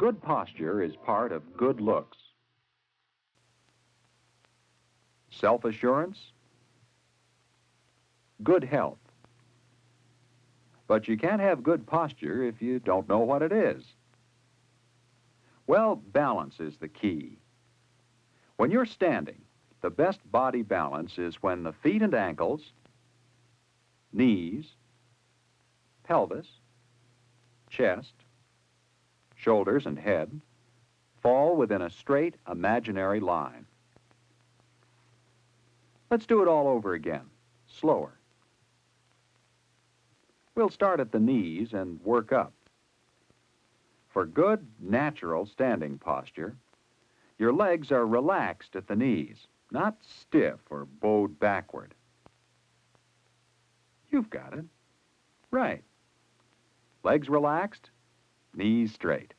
Good posture is part of good looks. Self-assurance, good health. But you can't have good posture if you don't know what it is. Well, balance is the key. When you're standing, the best body balance is when the feet and ankles, knees, pelvis, chest, shoulders and head fall within a straight imaginary line. Let's do it all over again, slower. We'll start at the knees and work up. For good, natural standing posture, your legs are relaxed at the knees, not stiff or bowed backward. You've got it. Right. Legs relaxed, knees straight.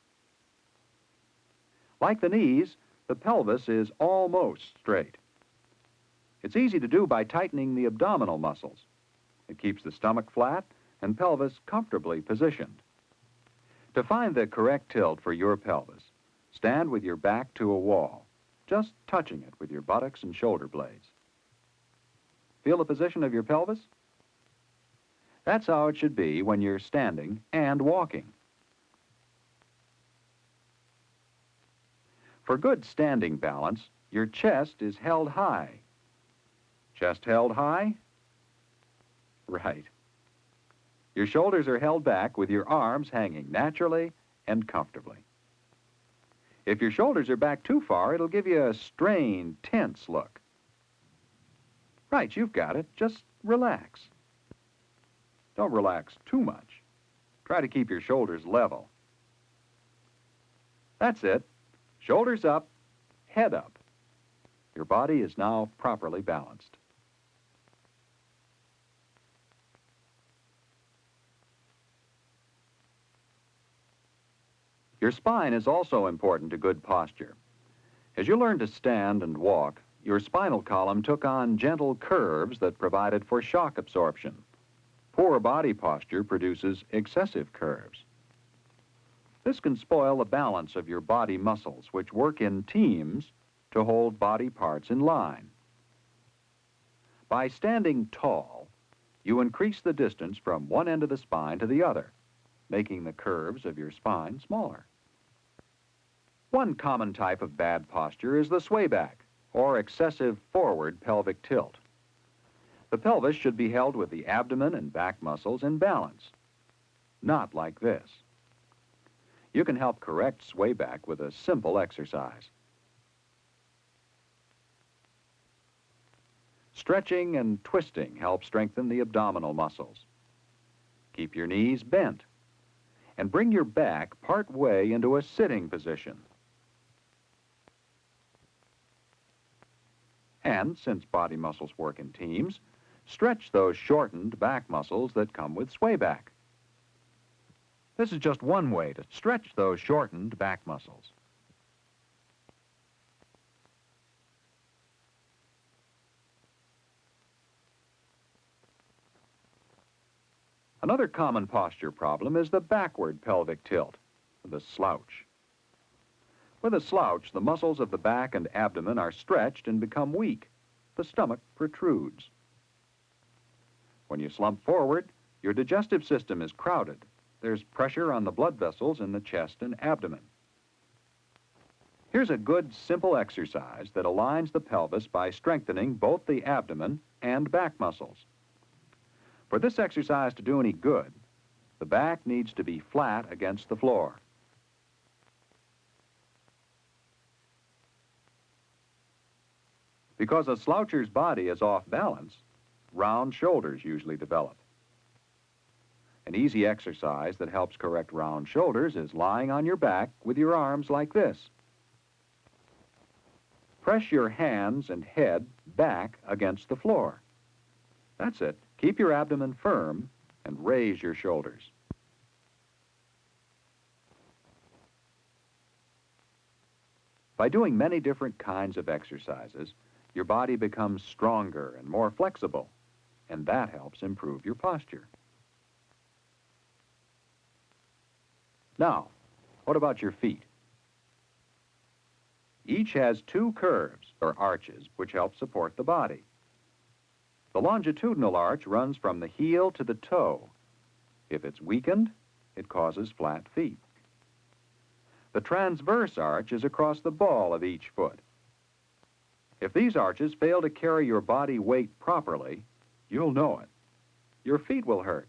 Like the knees, the pelvis is almost straight. It's easy to do by tightening the abdominal muscles. It keeps the stomach flat and pelvis comfortably positioned. To find the correct tilt for your pelvis, stand with your back to a wall, just touching it with your buttocks and shoulder blades. Feel the position of your pelvis? That's how it should be when you're standing and walking. For good standing balance, your chest is held high. Chest held high? Right. Your shoulders are held back with your arms hanging naturally and comfortably. If your shoulders are back too far, it'll give you a strained, tense look. Right, you've got it. Just relax. Don't relax too much. Try to keep your shoulders level. That's it. Shoulders up, head up. Your body is now properly balanced. Your spine is also important to good posture. As you learned to stand and walk, your spinal column took on gentle curves that provided for shock absorption. Poor body posture produces excessive curves. This can spoil the balance of your body muscles, which work in teams to hold body parts in line. By standing tall, you increase the distance from one end of the spine to the other, making the curves of your spine smaller. One common type of bad posture is the swayback, or excessive forward pelvic tilt. The pelvis should be held with the abdomen and back muscles in balance, not like this. You can help correct swayback with a simple exercise. Stretching and twisting help strengthen the abdominal muscles. Keep your knees bent and bring your back part way into a sitting position. And since body muscles work in teams, stretch those shortened back muscles that come with swayback. This is just one way to stretch those shortened back muscles. Another common posture problem is the backward pelvic tilt, the slouch. With a slouch, the muscles of the back and abdomen are stretched and become weak. The stomach protrudes. When you slump forward, your digestive system is crowded. There's pressure on the blood vessels in the chest and abdomen. Here's a good, simple exercise that aligns the pelvis by strengthening both the abdomen and back muscles. For this exercise to do any good, the back needs to be flat against the floor. Because a sloucher's body is off balance, round shoulders usually develop. An easy exercise that helps correct round shoulders is lying on your back with your arms like this. Press your hands and head back against the floor. That's it. Keep your abdomen firm and raise your shoulders. By doing many different kinds of exercises, your body becomes stronger and more flexible, and that helps improve your posture. Now, what about your feet? Each has two curves, or arches, which help support the body. The longitudinal arch runs from the heel to the toe. If it's weakened, it causes flat feet. The transverse arch is across the ball of each foot. If these arches fail to carry your body weight properly, you'll know it. Your feet will hurt.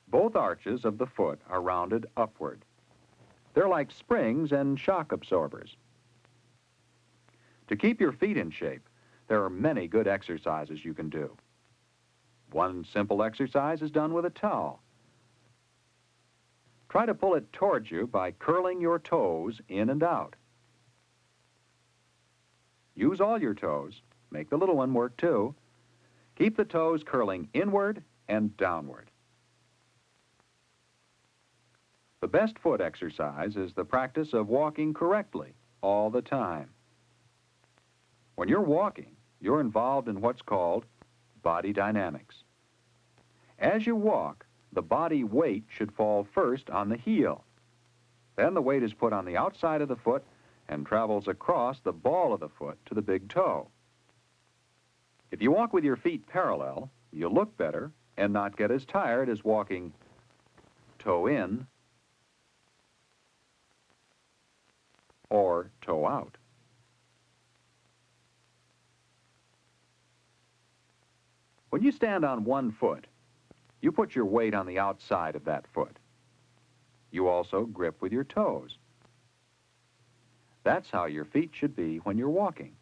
Both arches of the foot are rounded upward. They're like springs and shock absorbers. To keep your feet in shape, there are many good exercises you can do. One simple exercise is done with a towel. Try to pull it towards you by curling your toes in and out. Use all your toes. Make the little one work too. Keep the toes curling inward and downward. The best foot exercise is the practice of walking correctly all the time. When you're walking, you're involved in what's called body dynamics. As you walk, the body weight should fall first on the heel. Then the weight is put on the outside of the foot and travels across the ball of the foot to the big toe. If you walk with your feet parallel, you'll look better and not get as tired as walking toe in or toe out. When you stand on one foot, you put your weight on the outside of that foot. You also grip with your toes. That's how your feet should be when you're walking.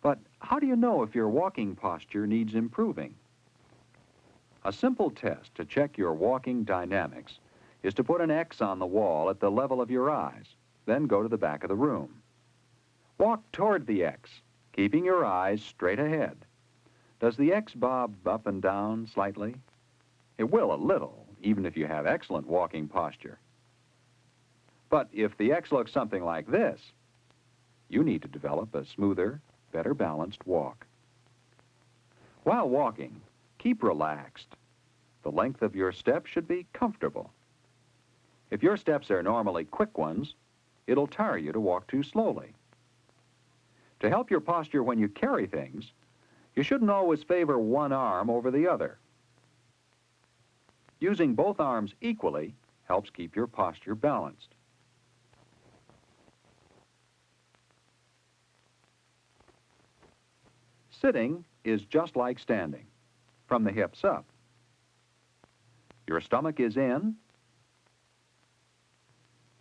But how do you know if your walking posture needs improving? A simple test to check your walking dynamics is to put an X on the wall at the level of your eyes, then go to the back of the room. Walk toward the X, keeping your eyes straight ahead. Does the X bob up and down slightly? It will a little, even if you have excellent walking posture. But if the X looks something like this, you need to develop a smoother, better balanced walk. While walking, keep relaxed. The length of your steps should be comfortable. If your steps are normally quick ones, it'll tire you to walk too slowly. To help your posture when you carry things, you shouldn't always favor one arm over the other. Using both arms equally helps keep your posture balanced. Sitting is just like standing, from the hips up. Your stomach is in,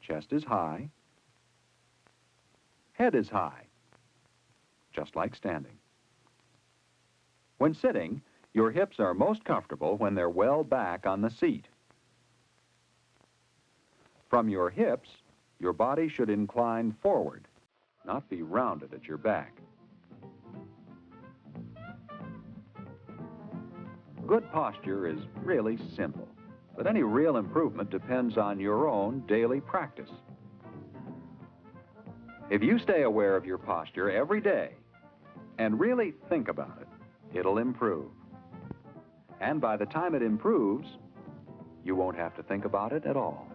chest is high, head is high, just like standing. When sitting, your hips are most comfortable when they're well back on the seat. From your hips, your body should incline forward, not be rounded at your back. Good posture is really simple, but any real improvement depends on your own daily practice. If you stay aware of your posture every day and really think about it, it'll improve. And by the time it improves, you won't have to think about it at all.